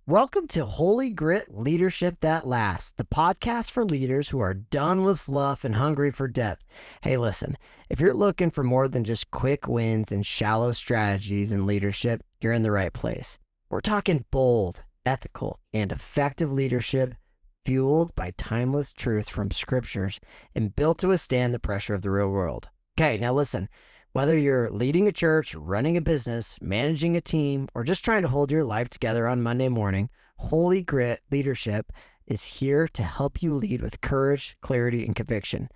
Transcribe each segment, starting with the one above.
Welcome to Holy Grit Leadership That Lasts, the podcast for leaders who are done with fluff and hungry for depth. Hey, listen, if you're looking for more than just quick wins and shallow strategies in leadership, you're in the right place. We're talking bold, ethical, and effective leadership fueled by timeless truth from scriptures and built to withstand the pressure of the real world. Okay, now listen. Whether you're leading a church, running a business, managing a team, or just trying to hold your life together on Monday morning, Holy Grit Leadership is here to help you lead with courage, clarity, and conviction.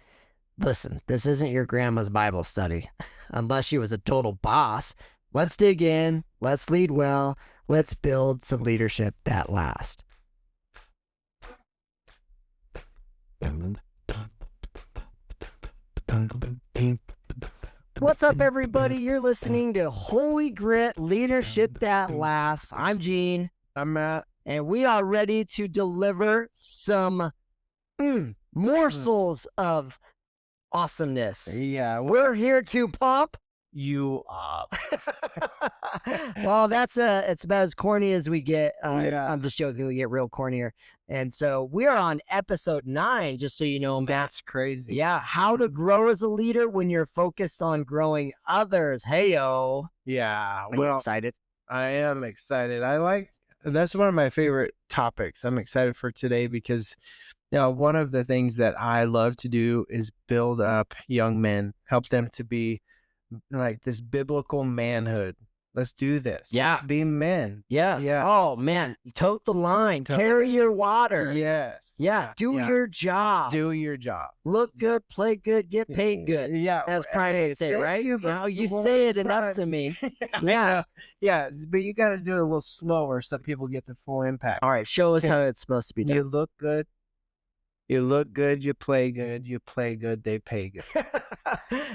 Listen, this isn't your grandma's Bible study, unless she was a total boss. Let's dig in, let's lead well, let's build some leadership that lasts. What's up, everybody? You're listening to Holy Grit Leadership That Lasts. I'm Gene. I'm Matt. And we are ready to deliver some morsels of awesomeness. Yeah. We're here to pump you up. Well, it's about as corny as we get. Yeah. I'm just joking. We get real cornier. And so we are on episode 9, just so you know, Matt. That's crazy. Yeah. How to grow as a leader when you're focused on growing others. Hey-o. Yeah. Are you excited? I am excited. That's one of my favorite topics. I'm excited for today because, one of the things that I love to do is build up young men, help them to be like this biblical manhood. Let's do this. Yeah. Let's be men. Yes. Yeah. Oh, man. Tote the line. Carry your water. Yes. Yeah. Do your job. Do your job. Look good, play good, get paid good. Yeah. As Pride would say, right? You say it enough to me. Yeah. Yeah. But you got to do it a little slower so people get the full impact. All right. Show us how it's supposed to be done. You look good. You look good, you play good, they pay good.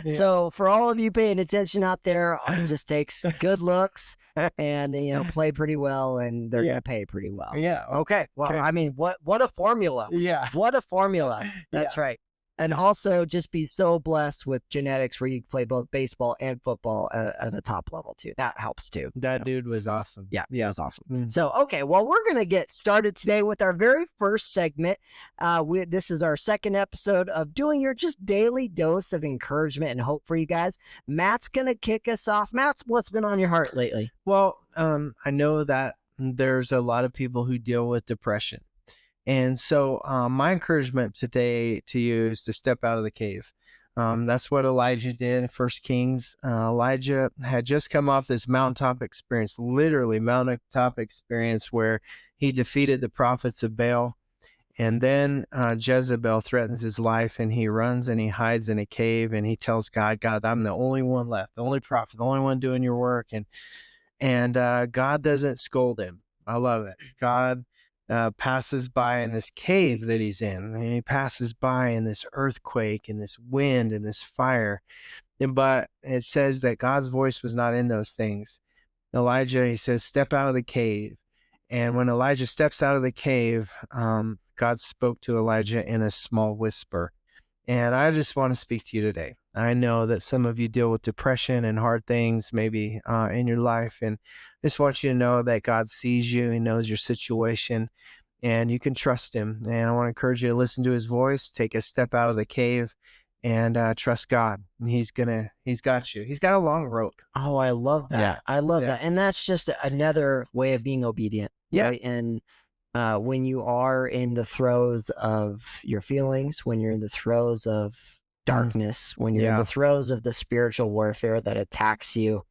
Yeah. So for all of you paying attention out there, it just takes good looks and, play pretty well, and they're going to pay pretty well. Yeah. Okay. Well, Okay. I mean, what a formula. Yeah. What a formula. That's right. And also just be so blessed with genetics where you can play both baseball and football at a top level too. That helps too. That dude was awesome. Yeah, it was awesome. Mm. So, okay, well, we're going to get started today with our very first segment. This is our second episode of doing your just daily dose of encouragement and hope for you guys. Matt's going to kick us off. Matt, what's been on your heart lately? Well, I know that there's a lot of people who deal with depression. And so my encouragement today to you is to step out of the cave. That's what Elijah did in 1 Kings. Elijah had just come off this mountaintop experience, literally mountaintop experience, where he defeated the prophets of Baal. And then Jezebel threatens his life, and he runs and he hides in a cave, and he tells God, I'm the only one left, the only prophet, the only one doing your work. And God doesn't scold him. I love it. God passes by in this cave that he's in, and he passes by in this earthquake and this wind and this fire. But it says that God's voice was not in those things. Elijah, he says, step out of the cave. And when Elijah steps out of the cave, God spoke to Elijah in a small whisper. And I just want to speak to you today. I know that some of you deal with depression and hard things maybe in your life. And I just want you to know that God sees you. He knows your situation, and you can trust him. And I want to encourage you to listen to his voice, take a step out of the cave, and trust God. He's got you. He's got a long rope. Oh, I love that. Yeah. I love that. And that's just another way of being obedient. Yeah. Right? And when you are in the throes of your feelings, when you're in the throes of darkness, when you're in the throes of the spiritual warfare that attacks you,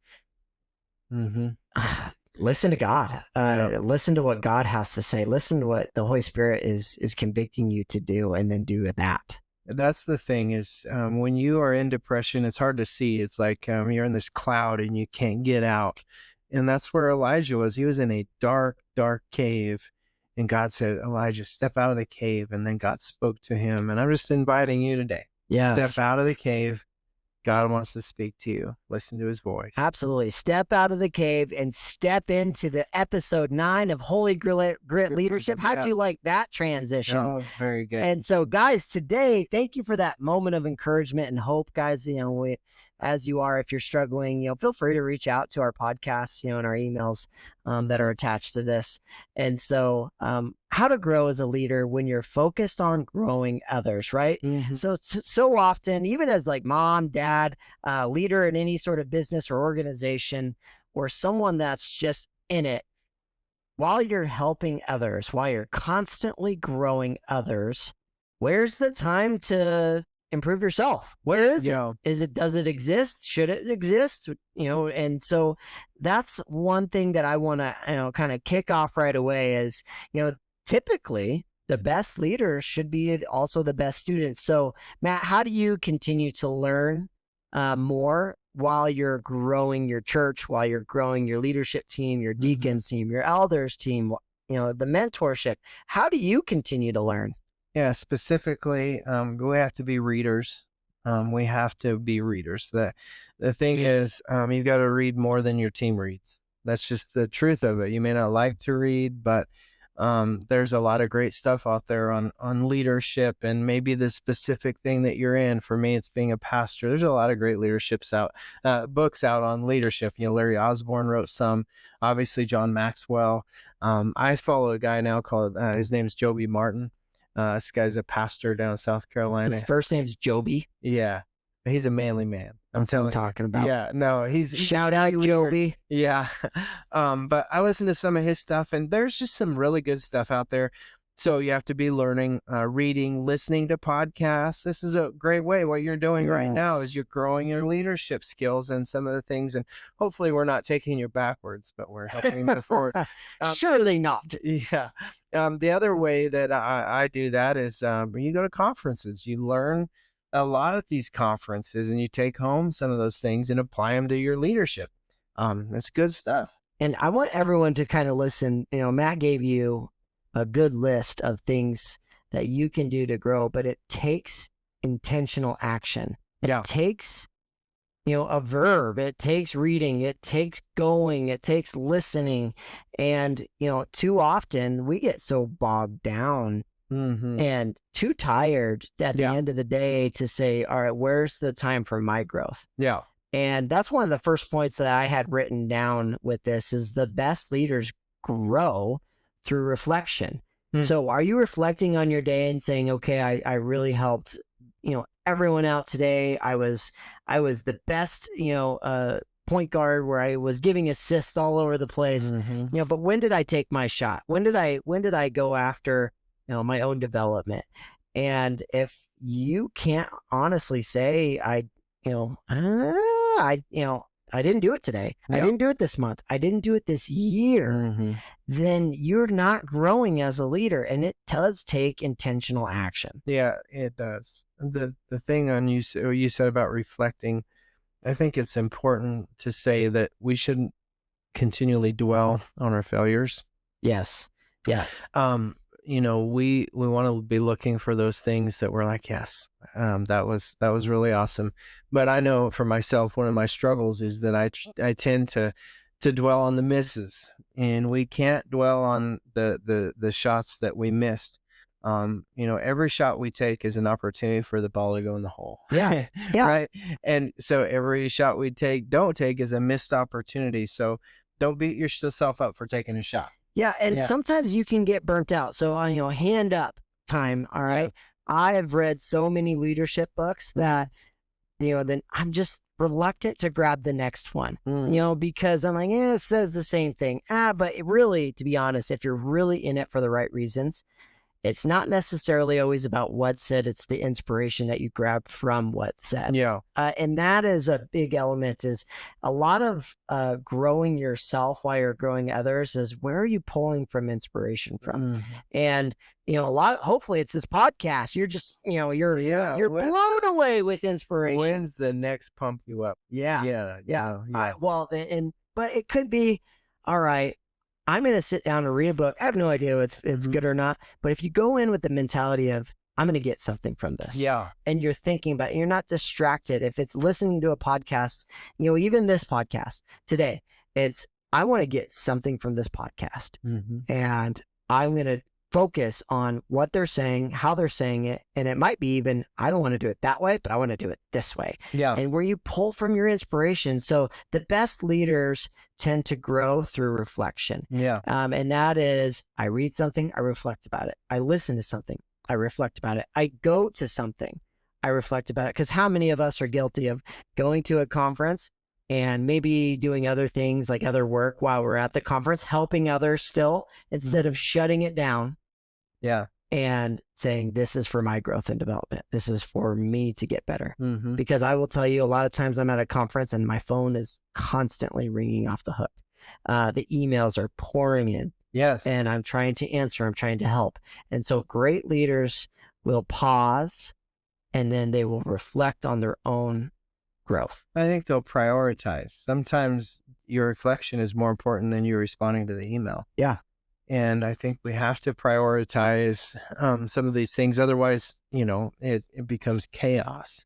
listen to God. Listen to what God has to say. Listen to what the Holy Spirit is convicting you to do, and then do that. That's the thing is when you are in depression, it's hard to see. It's like you're in this cloud and you can't get out. And that's where Elijah was. He was in a dark, dark cave. And God said, Elijah, step out of the cave. And then God spoke to him. And I'm just inviting you today. Yes. Step out of the cave. God wants to speak to you. Listen to his voice. Absolutely. Step out of the cave and step into the episode 9 of Holy Grit Leadership. How'd you like that transition? Oh, very good. And so, guys, today, thank you for that moment of encouragement and hope, guys. as you are, if you're struggling, feel free to reach out to our podcast, and our emails that are attached to this. And so, how to grow as a leader when you're focused on growing others, right? Mm-hmm. So often, even as like mom, dad, leader in any sort of business or organization, or someone that's just in it, while you're helping others, while you're constantly growing others, where's the time to improve yourself? Where is it? Does it exist? Should it exist? And so that's one thing that I want to, kind of kick off right away is, typically the best leaders should be also the best students. So Matt, how do you continue to learn more while you're growing your church, while you're growing your leadership team, your deacons team, your elders team, the mentorship? How do you continue to learn? Yeah, specifically, we have to be readers. We have to be readers. The thing is, you've got to read more than your team reads. That's just the truth of it. You may not like to read, but there's a lot of great stuff out there on leadership and maybe the specific thing that you're in. For me, it's being a pastor. There's a lot of great books out on leadership. Larry Osborne wrote some, obviously John Maxwell. I follow a guy now called, his name's Joby Martin. This guy's a pastor down in South Carolina. His first name's Joby. Yeah. He's a manly man. That's what I'm talking about. Yeah, no, he's shout out Joby. Yeah. But I listen to some of his stuff and there's just some really good stuff out there. So you have to be learning, reading, listening to podcasts. This is a great way. What you're doing right now is you're growing your leadership skills and some of the things. And hopefully we're not taking you backwards, but we're helping you forward. Surely not. Yeah. The other way that I do that is you go to conferences. You learn a lot at these conferences and you take home some of those things and apply them to your leadership. It's good stuff. And I want everyone to kind of listen. Matt gave you a good list of things that you can do to grow, but it takes intentional action. It takes, a verb. It takes reading. It takes going. It takes listening. And, too often we get so bogged down and too tired at the end of the day to say, all right, where's the time for my growth? Yeah. And that's one of the first points that I had written down with this is the best leaders grow through reflection. So are you reflecting on your day and saying, okay, I really helped, everyone out today. I was the best, point guard where I was giving assists all over the place. But when did I take my shot? When did I go after, my own development? And if you can't honestly say, I didn't do it today. I didn't do it this month. I didn't do it this year. Then you're not growing as a leader, and it does take intentional action. Yeah, it does. The thing on you said about reflecting, I think it's important to say that we shouldn't continually dwell on our failures. Yes. Yeah. We want to be looking for those things that we're like, yes, that was really awesome. But I know for myself, one of my struggles is that I tend to dwell on the misses, and we can't dwell on the shots that we missed. Every shot we take is an opportunity for the ball to go in the hole. Yeah. Right. And so every shot we don't take is a missed opportunity. So don't beat yourself up for taking a shot. Yeah, and sometimes you can get burnt out. So, hand up time, all right? Yeah. I have read so many leadership books that, then I'm just reluctant to grab the next one, because I'm like, it says the same thing. But really, to be honest, if you're really in it for the right reasons, it's not necessarily always about what's said. It's the inspiration that you grab from what's said. Yeah. And that is a big element, is a lot of growing yourself while you're growing others is where are you pulling from inspiration from? And, hopefully it's this podcast. You're just, you're blown away with inspiration. When's the next pump you up? Yeah. But it could be, all right, I'm going to sit down and read a book. I have no idea if it's good or not. But if you go in with the mentality of, I'm going to get something from this. Yeah. And you're thinking about it, you're not distracted. If it's listening to a podcast, even this podcast today, I want to get something from this podcast. And I'm going to focus on what they're saying, how they're saying it. And it might be even, I don't want to do it that way, but I want to do it this way. Yeah. And where you pull from your inspiration. So the best leaders tend to grow through reflection. Yeah. And that is, I read something, I reflect about it. I listen to something, I reflect about it. I go to something, I reflect about it. Because how many of us are guilty of going to a conference and maybe doing other things like other work while we're at the conference, helping others still, instead of shutting it down Yeah. and saying, this is for my growth and development. This is for me to get better. Mm-hmm. Because I will tell you, a lot of times I'm at a conference and my phone is constantly ringing off the hook. The emails are pouring in. Yes. And I'm trying to answer, I'm trying to help. And so great leaders will pause and then they will reflect on their own growth. I think they'll prioritize. Sometimes your reflection is more important than you responding to the email. Yeah. And I think we have to prioritize some of these things. Otherwise, it becomes chaos.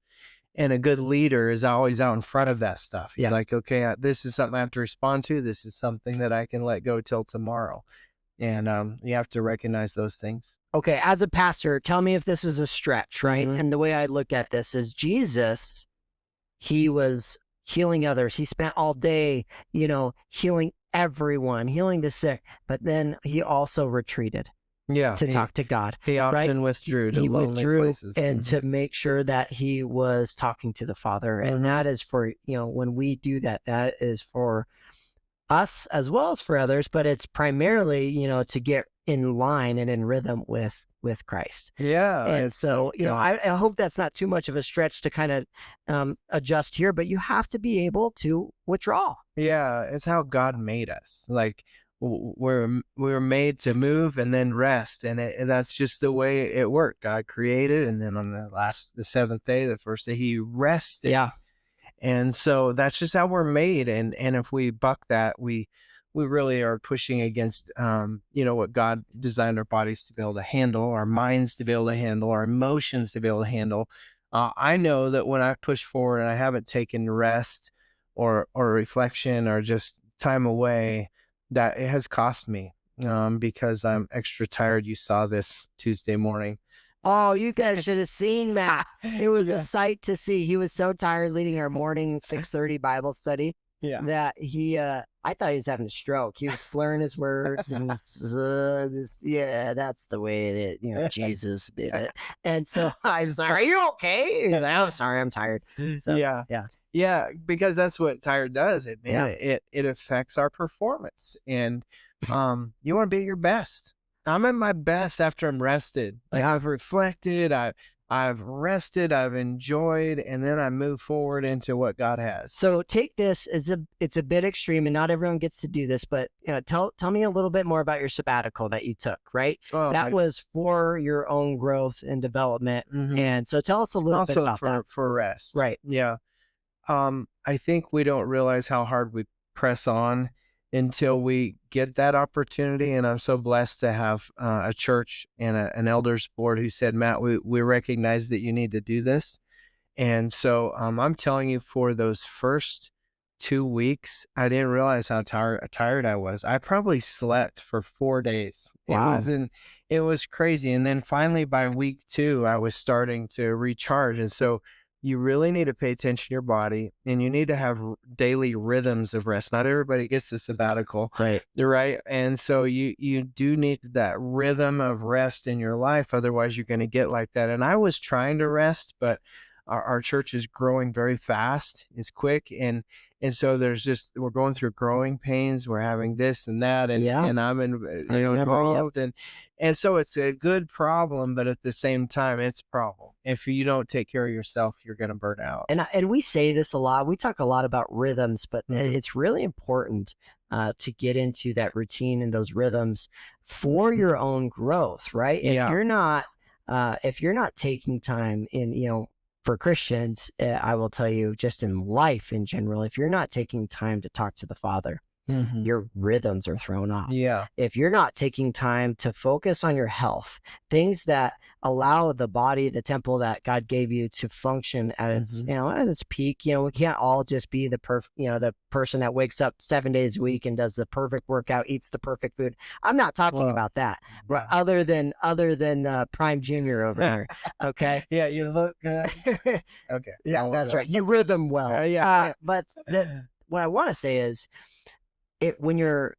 And a good leader is always out in front of that stuff. He's like, okay, this is something I have to respond to. This is something that I can let go till tomorrow. And you have to recognize those things. Okay, as a pastor, tell me if this is a stretch, right? Mm-hmm. And the way I look at this is Jesus, he was healing others. He spent all day, healing everyone, healing the sick, but then he also retreated to talk to God. He often withdrew to lonely places. And to make sure that he was talking to the Father. And that is for, when we do that, that is for us as well as for others, but it's primarily, to get in line and in rhythm with Christ. Yeah. And so, I hope that's not too much of a stretch to kind of adjust here, but you have to be able to withdraw. Yeah. It's how God made us. Like we were made to move and then rest. And that's just the way it worked. God created. And then on the seventh day, the first day, he rested. Yeah. And so that's just how we're made. And if we buck that, we really are pushing against, what God designed our bodies to be able to handle, our minds to be able to handle, our emotions to be able to handle. I know that when I push forward and I haven't taken rest or reflection or just time away, that it has cost me because I'm extra tired. You saw this Tuesday morning. Oh, you guys should have seen Matt. It was a sight to see. He was so tired leading our morning 6:30 Bible study that he, I thought he was having a stroke. He was slurring his words and that's the way that, Jesus did it. And so I was like, are you okay? He's like, I'm sorry, I'm tired. So, yeah, because that's what tired does. It affects our performance. And you want to be at your best. I'm at my best after I'm rested. Like I've reflected, I've rested, I've enjoyed, and then I move forward into what God has. So take this it's a bit extreme, and not everyone gets to do this, but tell me a little bit more about your sabbatical that you took, right? That was for your own growth and development. Mm-hmm. And so tell us a little bit about that. For rest. Right. Yeah. I think we don't realize how hard we press on until we get that opportunity. And I'm so blessed to have a church and an elders board who said, Matt, we recognize that you need to do this. And so I'm telling you, for those first 2 weeks, I didn't realize how tired I was. I probably slept for 4 days. Wow. It was crazy. And then finally by week 2, I was starting to recharge. And so you really need to pay attention to your body, and you need to have daily rhythms of rest. Not everybody gets the sabbatical. Right. Right. And so you do need that rhythm of rest in your life. Otherwise you're going to get like that. And I was trying to rest, but our church is growing very fast. It's quick. And so we're going through growing pains. We're having this and that, and I'm involved. And so it's a good problem, but at the same time, it's a problem. If you don't take care of yourself, you're going to burn out. And we say this a lot. We talk a lot about rhythms, but it's really important to get into that routine and those rhythms for your own growth, right? If you're not taking time in, for Christians, I will tell you, just in life in general, if you're not taking time to talk to the Father, your rhythms are thrown off. Yeah. If you're not taking time to focus on your health, things that allow the body, the temple that God gave you, to function at its, Mm-hmm. at its peak. We can't all just be the the person that wakes up 7 days a week and does the perfect workout, eats the perfect food. I'm not talking Well, about that. yeah. Other than Prime Junior over here. Okay. Yeah, you look good. Okay. Yeah, that's right. You rhythm well. Yeah. But what I want to say is, when you're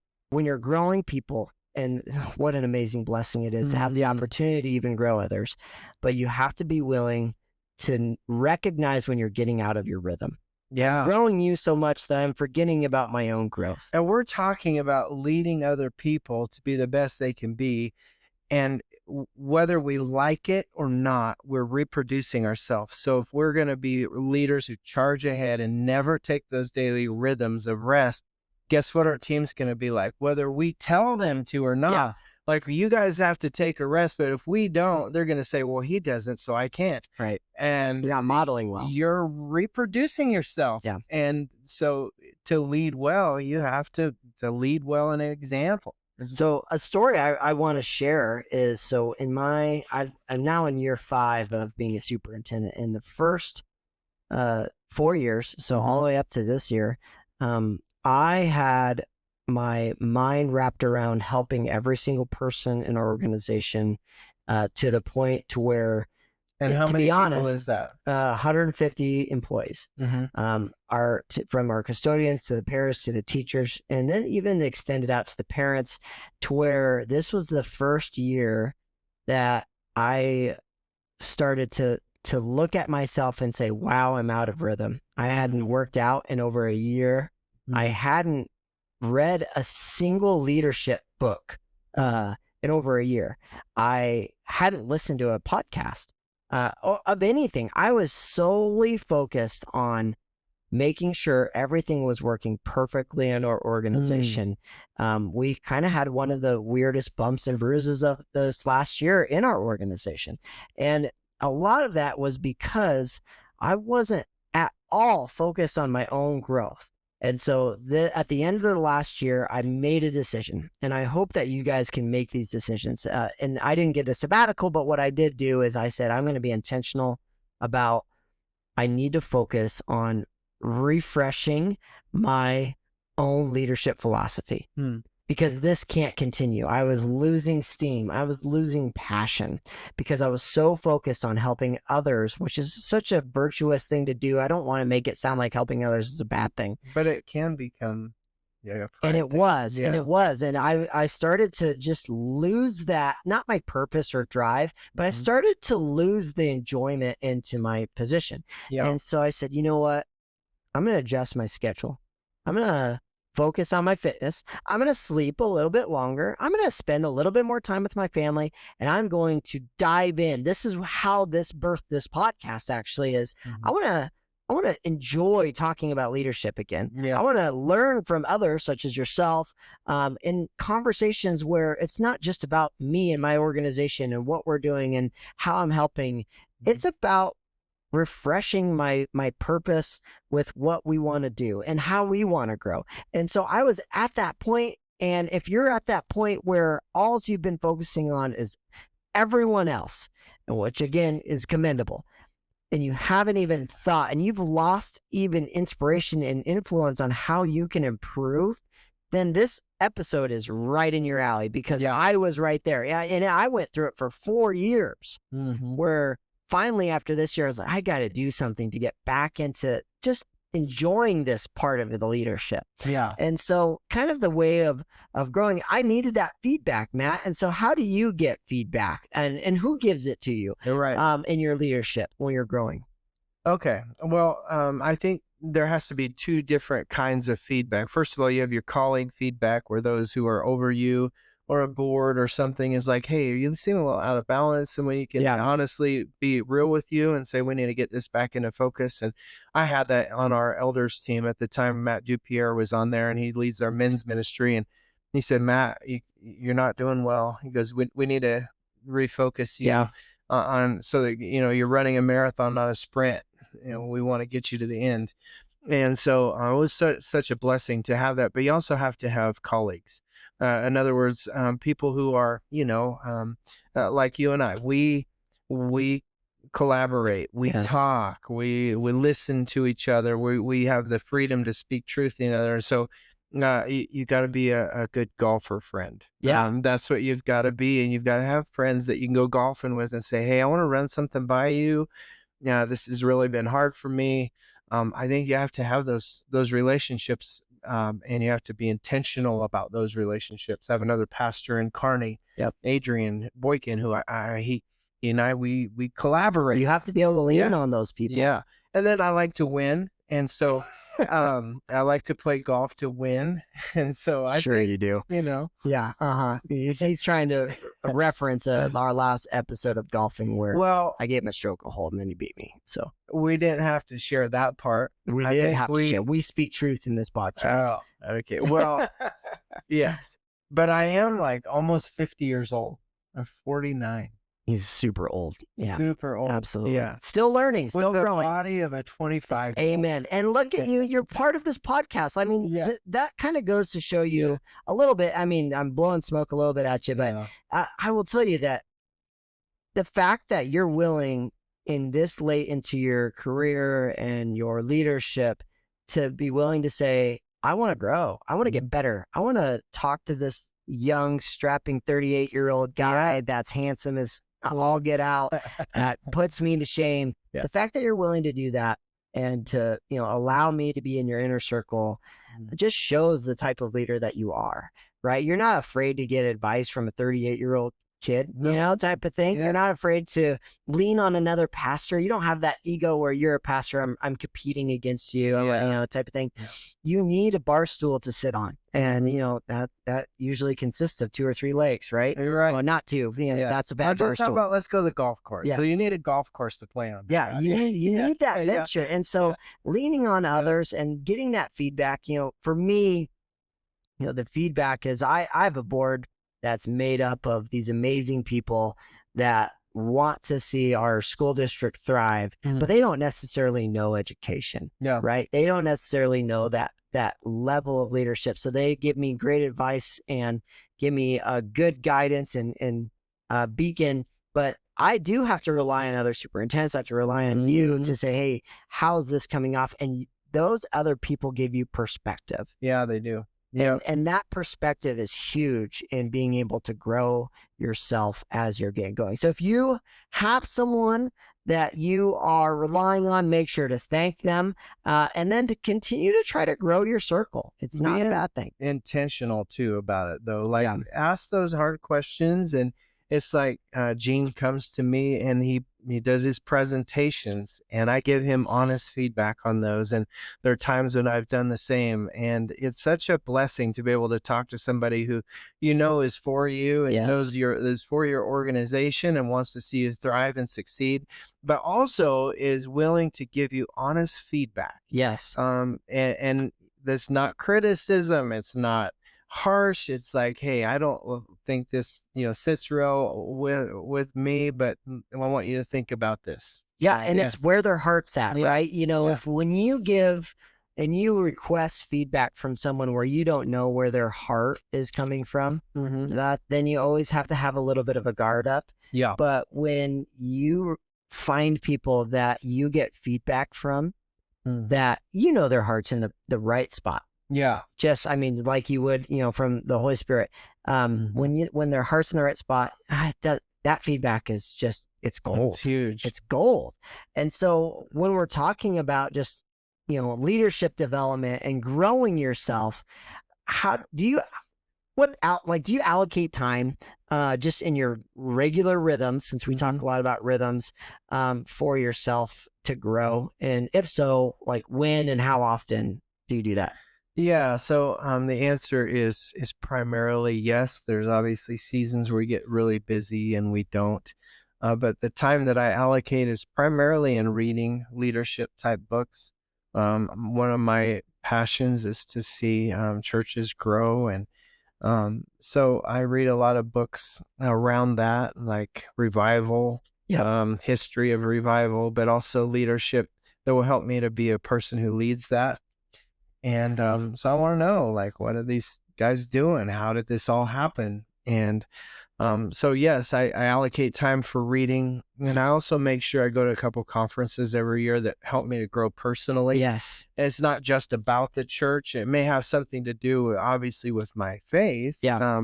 growing people, and what an amazing blessing it is to have the opportunity to even grow others, but you have to be willing to recognize when you're getting out of your rhythm. Yeah. Growing you so much that I'm forgetting about my own growth. And we're talking about leading other people to be the best they can be. And whether we like it or not, we're reproducing ourselves. So if we're going to be leaders who charge ahead and never take those daily rhythms of rest, guess what our team's going to be like? Whether we tell them to or not. Yeah. Like, you guys have to take a rest, but if we don't, they're going to say, well, he doesn't, so I can't. Right. And You're not modeling well. You're reproducing yourself. Yeah. And so to lead well, you have to lead well in an example. So a story I want to share is, so I'm now in year 5 of being a superintendent. In the first 4 years, so all the way up to this year, I had my mind wrapped around helping every single person in our organization to the point to where, and how to many be people honest, is that? 150 employees. From our custodians to the paras to the teachers, and then even extended out to the parents, to where this was the first year that I started to look at myself and say, wow, I'm out of rhythm. I hadn't worked out in over a year. I hadn't read a single leadership book in over a year. I hadn't listened to a podcast of anything. I was solely focused on making sure everything was working perfectly in our organization. We kind of had one of the weirdest bumps and bruises of this last year in our organization. And a lot of that was because I wasn't at all focused on my own growth. And so at the end of the last year, I made a decision, and I hope that you guys can make these decisions. And I didn't get a sabbatical, but what I did do is I said, I'm going to be intentional about, I need to focus on refreshing my own leadership philosophy, because this can't continue. I was losing steam. I was losing passion because I was so focused on helping others, which is such a virtuous thing to do. I don't want to make it sound like helping others is a bad thing, but it can become. And it was. And I started to just lose that, not my purpose or drive, but I started to lose the enjoyment into my position. And so I said, you know what? I'm going to adjust my schedule. I'm going to focus on my fitness. I'm going to sleep a little bit longer. I'm going to spend a little bit more time with my family, and I'm going to dive in. This is how this podcast actually is. I want to enjoy talking about leadership again. I want to learn from others such as yourself in conversations where it's not just about me and my organization and what we're doing and how I'm helping. It's about refreshing my purpose with what we want to do and how we want to grow. And so I was at that point. And if you're at that point where all you've been focusing on is everyone else, and which again is commendable, and you haven't even thought, and you've lost even inspiration and influence on how you can improve, then this episode is right in your alley, because I was right there. And I went through it for 4 years where finally after this year, I was like, I got to do something to get back into just enjoying this part of the leadership. And so kind of the way of growing, I needed that feedback, Matt. And so how do you get feedback, and who gives it to you in your leadership when you're growing? Okay. Well, I think there has to be 2 different kinds of feedback. First of all, you have your colleague feedback, where those who are over you or a board or something is like, hey, you seem a little out of balance, and we can honestly be real with you and say, we need to get this back into focus. And I had that on our elders team at the time. Matt Dupierre was on there, and he leads our men's ministry. And he said, Matt, you're not doing well. He goes, we need to refocus you on, so that, you're running a marathon, not a sprint. We want to get you to the end. And so it was such a blessing to have that. But you also have to have colleagues. In other words, people who are, like you and I. we collaborate, we Yes. talk, we listen to each other, we have the freedom to speak truth to each other. So you got to be a good golfer friend. Yeah. That's what you've got to be, and you've got to have friends that you can go golfing with and say, hey, I want to run something by you. Yeah, this has really been hard for me. I think you have to have those relationships, and you have to be intentional about those relationships. I have another pastor in Kearney, Yep. Adrian Boykin, who he and I we collaborate. You have to be able to lean on those people. Yeah, and then I like to win, and so I like to play golf to win, and so I Sure think, you do. yeah, He's trying to reference our last episode of golfing where well, I gave him a stroke of hold and then he beat me. So we didn't have to share that part. we I did think have to share. We speak truth in this podcast. Oh, okay. Well, yes, but I am like almost 50 years old. I'm 49. He's super old. Yeah, Super old. absolutely. Yeah. Still learning, still With the growing. body of a 25. Amen. And look at you. You're part of this podcast. I mean, Yeah. that kind of goes to show you a little bit. I mean, I'm blowing smoke a little bit at you, but I will tell you that the fact that you're willing in this late into your career and your leadership to be willing to say, I want to grow. I want to get better. I want to talk to this young, strapping 38-year-old guy that's handsome as all get out, that puts me to shame. Yeah. The fact that you're willing to do that and to, allow me to be in your inner circle just shows the type of leader that you are, right? You're not afraid to get advice from a 38-year-old kid, type of thing. Yeah. You're not afraid to lean on another pastor. You don't have that ego where you're a pastor. I'm competing against you, type of thing. Yeah. You need a bar stool to sit on. And, that usually consists of 2 or 3 legs, right? You're right. Well, not 2. That's a bad bar How stool. about let's go to the golf course. Yeah. So you need a golf course to play on. Yeah, you need that venture. And so leaning on others and getting that feedback, for me, the feedback is I have a board that's made up of these amazing people that want to see our school district thrive, but they don't necessarily know education, right? They don't necessarily know that level of leadership. So they give me great advice and give me a good guidance and beacon, but I do have to rely on other superintendents. I have to rely on you to say, hey, how's this coming off? And those other people give you perspective. Yeah, they do. Yeah. And that perspective is huge in being able to grow yourself as you're getting going. So if you have someone that you are relying on, make sure to thank them and then to continue to try to grow your circle. It's not a bad thing. Intentional too about it though. Like ask those hard questions, and it's like Gene comes to me and he does his presentations and I give him honest feedback on those. And there are times when I've done the same, and it's such a blessing to be able to talk to somebody who is for you and knows is for your organization and wants to see you thrive and succeed, but also is willing to give you honest feedback. Yes. And that's not criticism. It's not harsh. It's like, hey, I don't think this sits real with me, but I want you to think about this. It's where their heart's at, right? If when you give and you request feedback from someone where you don't know where their heart is coming from, then you always have to have a little bit of a guard up. But when you find people that you get feedback from that their heart's in the right spot. Like you would, from the Holy Spirit. When their heart's in the right spot, that feedback is just, it's gold. It's huge. It's gold. And so when we're talking about just, leadership development and growing yourself, do you allocate time just in your regular rhythms, since we talk a lot about rhythms, for yourself to grow? And if so, like when and how often do you do that? Yeah, so the answer is primarily yes. There's obviously seasons where we get really busy and we don't. But the time that I allocate is primarily in reading leadership type books. One of my passions is to see churches grow. And so I read a lot of books around that, like revival, history of revival, but also leadership that will help me to be a person who leads that. And so I want to know, like, what are these guys doing? How did this all happen? And so yes, I allocate time for reading, and I also make sure I go to a couple conferences every year that help me to grow personally. Yes. And it's not just about the church. It may have something to do, obviously, with my faith. Yeah.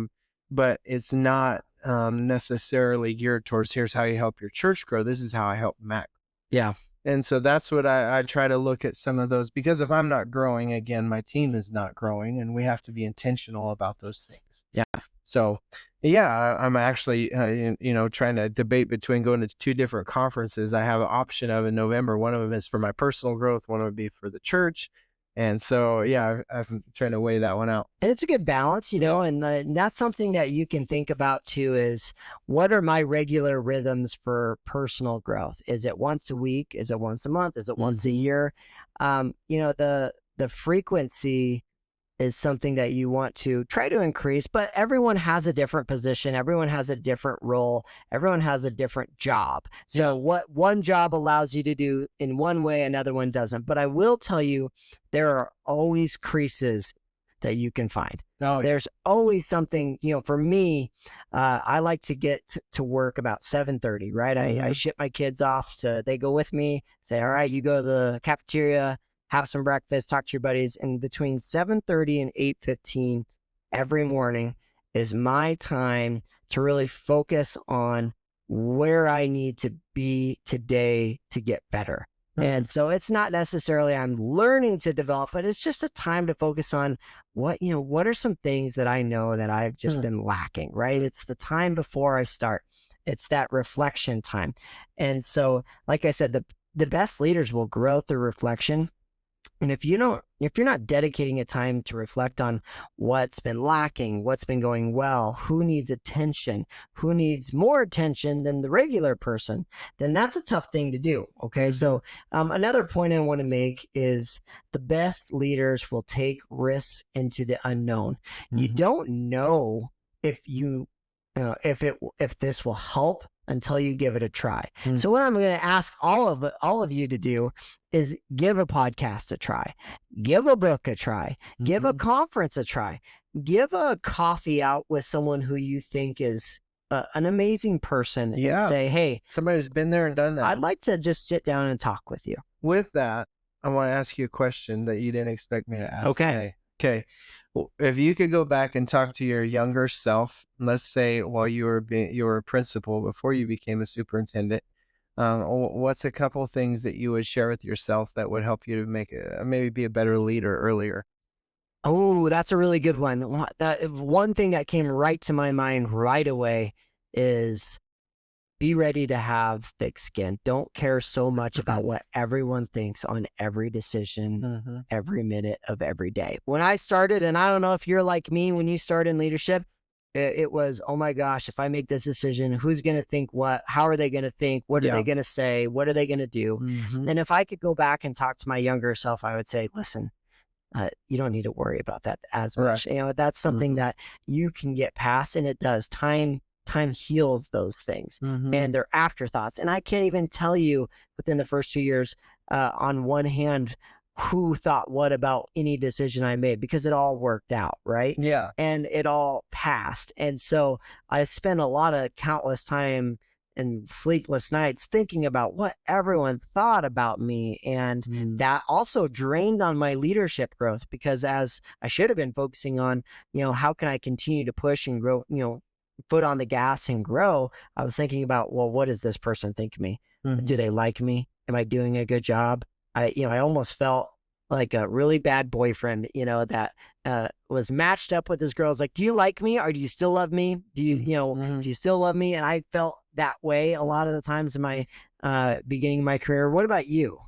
But it's not necessarily geared towards here's how you help your church grow. This is how I help Matt. Yeah. And so that's what I try to look at some of those, because if I'm not growing, again, my team is not growing, and we have to be intentional about those things. Yeah. So, yeah, I'm actually, trying to debate between going to 2 different conferences. I have an option of in November. One of them is for my personal growth. One would be for the church. And so, yeah, I'm trying to weigh that one out. And it's a good balance, and that's something that you can think about too, is what are my regular rhythms for personal growth? Is it once a week? Is it once a month? Is it once a year? The frequency is something that you want to try to increase, but everyone has a different position. Everyone has a different role. Everyone has a different job. So what one job allows you to do in one way, another one doesn't. But I will tell you, there are always creases that you can find. There's always something, for me, I like to get to work about 7:30, right? I ship my kids off they go with me, say, all right, you go to the cafeteria, have some breakfast, talk to your buddies. And between 7:30 and 8:15 every morning is my time to really focus on where I need to be today to get better. And so it's not necessarily I'm learning to develop, but it's just a time to focus on what are some things that I know that I've just been lacking, right? It's the time before I start. It's that reflection time. And so, like I said, the best leaders will grow through reflection. And if you're not dedicating a time to reflect on what's been lacking, what's been going well, who needs attention, who needs more attention than the regular person, then that's a tough thing to do. Okay. So another point I want to make is the best leaders will take risks into the unknown. You don't know if if this will help until you give it a try. So what I'm going to ask all of you to do is give a podcast a try, give a book a try, give a conference a try, give a coffee out with someone who you think is an amazing person, and say, hey, somebody who's been there and done that. I'd like to just sit down and talk with you. With that, I want to ask you a question that you didn't expect me to ask. Okay. Okay. Well, if you could go back and talk to your younger self, let's say while you were a principal before you became a superintendent, what's a couple of things that you would share with yourself that would help you to maybe be a better leader earlier? Oh, that's a really good one. One thing that came right to my mind right away is be ready to have thick skin. Don't care so much about what everyone thinks on every decision, every minute of every day. When I started, and I don't know if you're like me, when you start in leadership, it was, oh my gosh, if I make this decision, who's going to think what? How are they going to think? What are they going to say? What are they going to do? And if I could go back and talk to my younger self, I would say, listen, you don't need to worry about that as much. Right. That's something that you can get past, and it does. Time heals those things, and they're afterthoughts. And I can't even tell you within the first 2 years, on one hand, who thought what about any decision I made, because it all worked out, right? Yeah. And it all passed. And so I spent a lot of countless time and sleepless nights thinking about what everyone thought about me. And that also drained on my leadership growth, because as I should have been focusing on, how can I continue to push and grow, foot on the gas and grow, I was thinking about, well, what does this person think of me? Do they like me? Am I doing a good job? I almost felt like a really bad boyfriend, that was matched up with this girl. It's like, do you like me, or do you still love me? Do you, do you still love me? And I felt that way a lot of the times in my beginning of my career. What about you?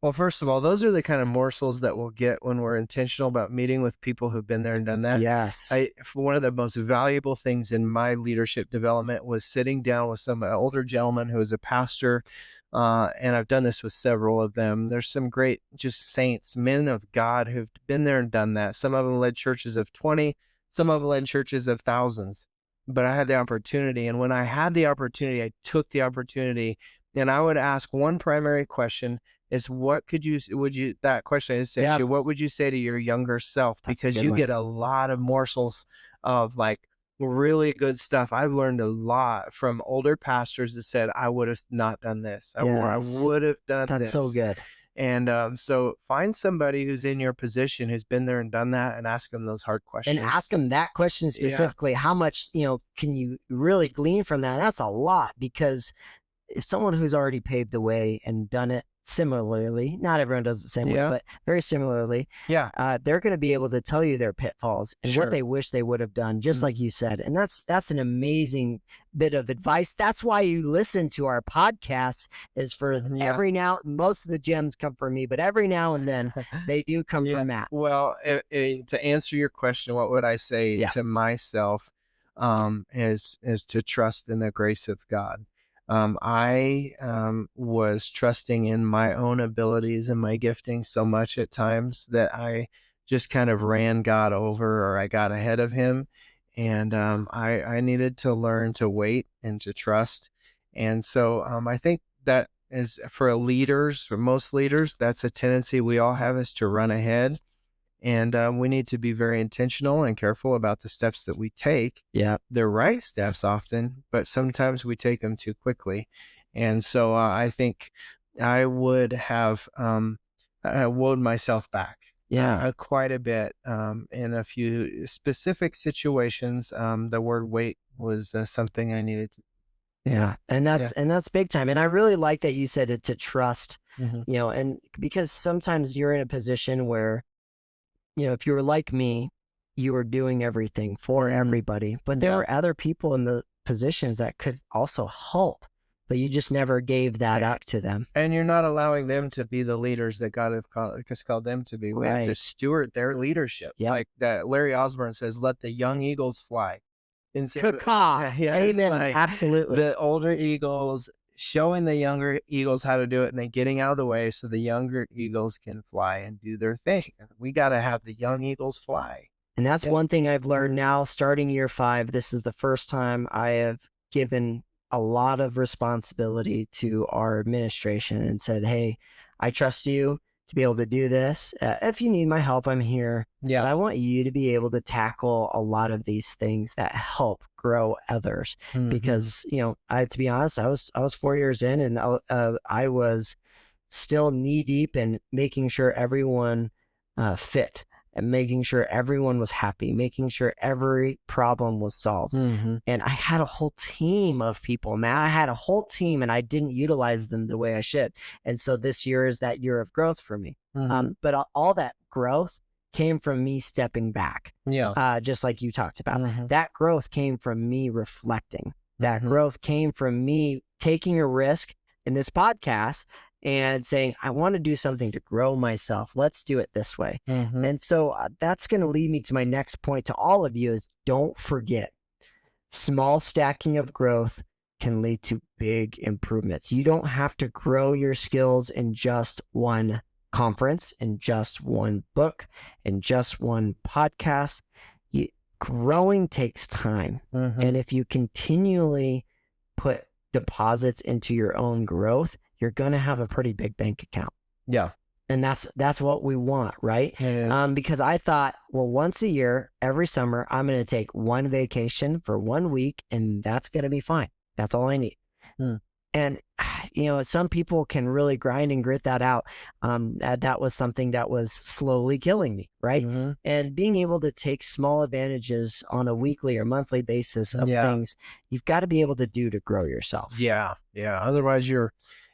Well, first of all, those are the kind of morsels that we'll get when we're intentional about meeting with people who've been there and done that. Yes. One of the most valuable things in my leadership development was sitting down with some older gentleman who is a pastor, and I've done this with several of them. There's some great just saints, men of God who've been there and done that. Some of them led churches of 20, some of them led churches of thousands. But I had the opportunity, and when I had the opportunity, I took the opportunity, and I would ask one primary question. Is what that question is essentially, what would you say to your younger self? Because you get a lot of morsels of like, really good stuff. I've learned a lot from older pastors that said, I would have not done this, or I Yes. would have done That's so this. good. And so find somebody who's in your position, who's been there and done that, and ask them those hard And questions. ask them that question Yeah. specifically. How much, can you really glean from that? That's a lot, because if someone who's already paved the way and done it similarly, not everyone does it the same way, Yeah. but very similarly, Yeah. they're going to be able to tell you their pitfalls and what Sure. they wish they would have done, just like you said. And that's an amazing bit of advice. That's why you listen to our podcast, is for Yeah. most of the gems come from me, but every now and then they do come Yeah. from Matt. Well, to answer your question, what would I say Yeah. to myself is to trust in the grace of God. I was trusting in my own abilities and my gifting so much at times that I just kind of ran God over, or I got ahead of him. And I needed to learn to wait and to trust. And so I think that is for leaders, for most leaders, that's a tendency we all have, is to run ahead. And we need to be very intentional and careful about the steps that we take. Yeah. They're right steps often, but sometimes we take them too quickly. And so I think I would have woed myself back quite a bit in a few specific situations. The word wait was something I needed to. Yeah. And that's big time. And I really like that you said it, to trust, Mhm. and because sometimes you're in a position where, if you were like me, you were doing everything for everybody, but there Yeah. were other people in the positions that could also help, but you just never gave that up to them. And you're not allowing them to be the leaders that God has called them to be. We have to Right. steward their leadership. Yep. Like that Larry Osborne says, let the young eagles fly. And so, Caw. yeah, it's Amen. like Absolutely. the older eagles showing the younger eagles how to do it, and then getting out of the way so the younger eagles can fly and do their thing. We got to have the young eagles fly. And that's Yep. one thing I've learned now, starting year 5. This is the first time I have given a lot of responsibility to our administration and said, hey, I trust you to be able to do this. If you need my help, I'm here. Yeah. But I want you to be able to tackle a lot of these things that help grow others. Mhm. Because, to be honest, I was 4 years in, and I was still knee deep in making sure everyone fit, and making sure everyone was happy, making sure every problem was solved. Mhm. And I had a whole team of people, man. I had a whole team, and I didn't utilize them the way I should. And so this year is that year of growth for me. Mhm. But all that growth came from me stepping back, Yeah. just like you talked about. Mhm. That growth came from me reflecting. That Mhm. growth came from me taking a risk in this podcast and saying, I want to do something to grow myself. Let's do it this way. Mhm. And so that's going to lead me to my next point to all of you, is don't forget, small stacking of growth can lead to big improvements. You don't have to grow your skills in just one conference, in just one book, in just one podcast. Growing takes time. Mhm. And if you continually put deposits into your own growth, you're going to have a pretty big bank account. Yeah. And that's what we want, right? It is. Because I thought, well, once a year, every summer, I'm going to take one vacation for 1 week, and that's going to be fine. That's all I need. Hmm. And, some people can really grind and grit that out. That was something that was slowly killing me, right? Mhm. And being able to take small advantages on a weekly or monthly basis of Yeah. things you've got to be able to do to grow yourself. Yeah. Yeah. Otherwise you're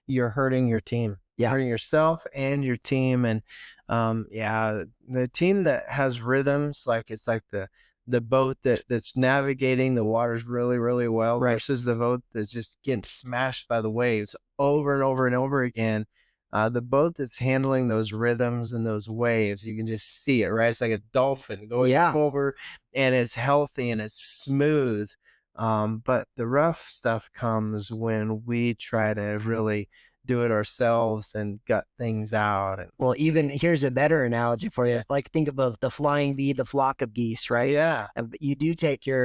hurting your team. Yeah. Hurting yourself and your team. And the team that has rhythms, like it's like the boat that's navigating the waters really, really well, Right. versus the boat that's just getting smashed by the waves over and over and over again. The boat that's handling those rhythms and those waves, you can just see it, right? It's like a dolphin going Yeah. over, and it's healthy and it's smooth. But the rough stuff comes when we try to really do it ourselves and gut things out. And Well, even here's a better analogy for you. Like, think of the flying bee, the flock of geese, right? yeah, You do take you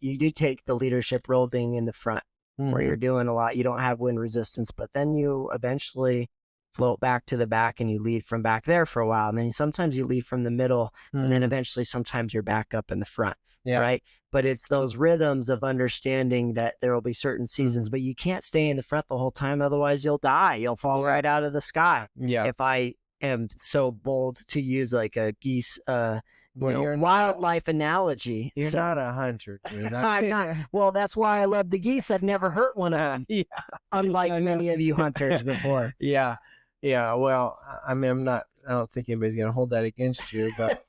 do take the leadership role being in the front, where you're doing a lot. You don't have wind resistance, but then you eventually float back to the back and you lead from back there for a while. And then sometimes you lead from the middle, and then eventually sometimes you're back up in the front, yeah, right? but it's those rhythms of understanding that there will be certain seasons, but you can't stay in the front the whole time. Otherwise you'll die. You'll fall right out of the sky. Yeah. If I am so bold to use like a geese, Well, wildlife analogy. You're not a hunter, dude. I'm not. Well, that's why I love the geese. I've never hurt one of them. Yeah. Unlike many of you hunters before. Yeah. Yeah. Well, I mean, I don't think anybody's going to hold that against you, but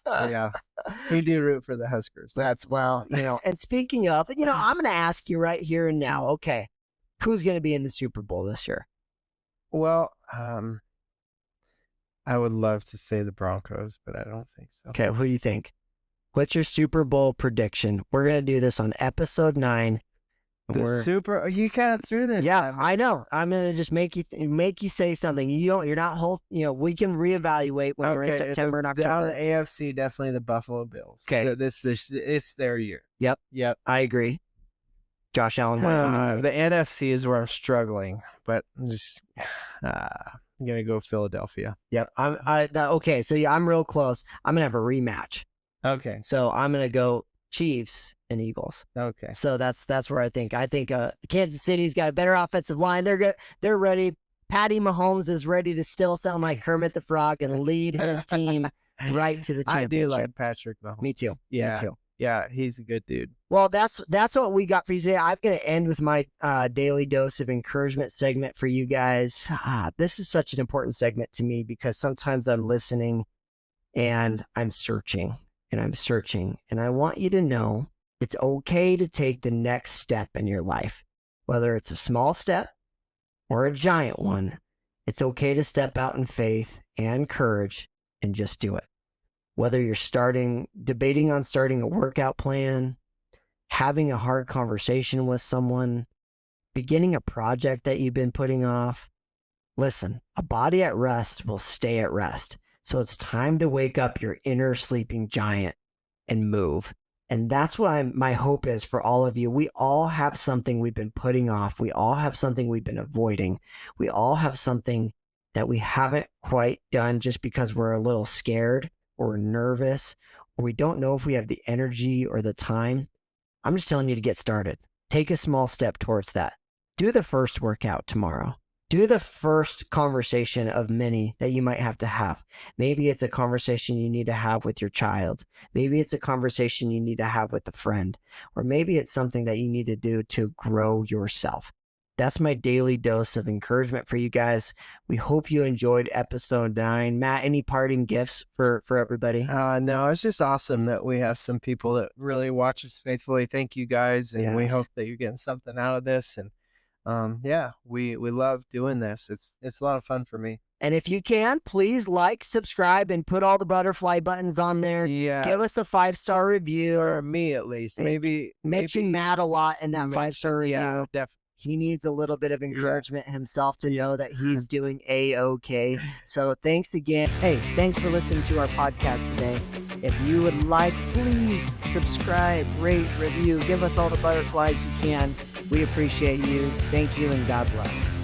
yeah, we do root for the Huskers. That's and speaking of, I'm going to ask you right here and now, okay, who's going to be in the Super Bowl this year? Well, I would love to say the Broncos, but I don't think so. Okay, who do you think? What's your Super Bowl prediction? We're going to do this on episode 9. You kind of threw this. Yeah, I know. I'm going to just make you say something. You're not we can reevaluate when we're in September and October. Out of the AFC, definitely the Buffalo Bills. Okay. It's their year. Yep. I agree. Josh Allen. The NFC is where I'm struggling, but I'm just I'm going to go Philadelphia. Yep. Okay, so I'm real close. I'm going to have a rematch. Okay. So I'm going to go Chiefs and Eagles. Okay. So that's where I think Kansas City's got a better offensive line. They're good. They're ready. Patty Mahomes is ready to still sound like Kermit the Frog and lead his team right to the championship. I do like Patrick Mahomes. Me too. Yeah. Me too. Yeah, he's a good dude. Well, that's what we got for you today. I'm going to end with my daily dose of encouragement segment for you guys. This is such an important segment to me because sometimes I'm listening and I'm searching. And I want you to know it's okay to take the next step in your life, whether it's a small step or a giant one. It's okay to step out in faith and courage and just do it. Whether you're debating on starting a workout plan, having a hard conversation with someone, beginning a project that you've been putting off. Listen, a body at rest will stay at rest. So it's time to wake up your inner sleeping giant and move. And that's what my hope is for all of you. We all have something we've been putting off. We all have something we've been avoiding. We all have something that we haven't quite done just because we're a little scared or nervous, or we don't know if we have the energy or the time. I'm just telling you to get started. Take a small step towards that. Do the first workout tomorrow. Do the first conversation of many that you might have to have. Maybe it's a conversation you need to have with your child. Maybe it's a conversation you need to have with a friend. Or maybe it's something that you need to do to grow yourself. That's my daily dose of encouragement for you guys. We hope you enjoyed episode 9. Matt, any parting gifts for everybody? No, it's just awesome that we have some people that really watch us faithfully. Thank you guys. And we hope that you're getting something out of this. And we love doing this. It's a lot of fun for me. And if you can, please like, subscribe, and put all the butterfly buttons on there. Yeah. Give us a 5-star review. Or me at least. Maybe mention Matt a lot in that 5-star review. Yeah, definitely. He needs a little bit of encouragement himself to know that he's doing A-okay. So thanks again. Hey, thanks for listening to our podcast today. If you would like, please subscribe, rate, review, give us all the butterflies you can. We appreciate you. Thank you, and God bless.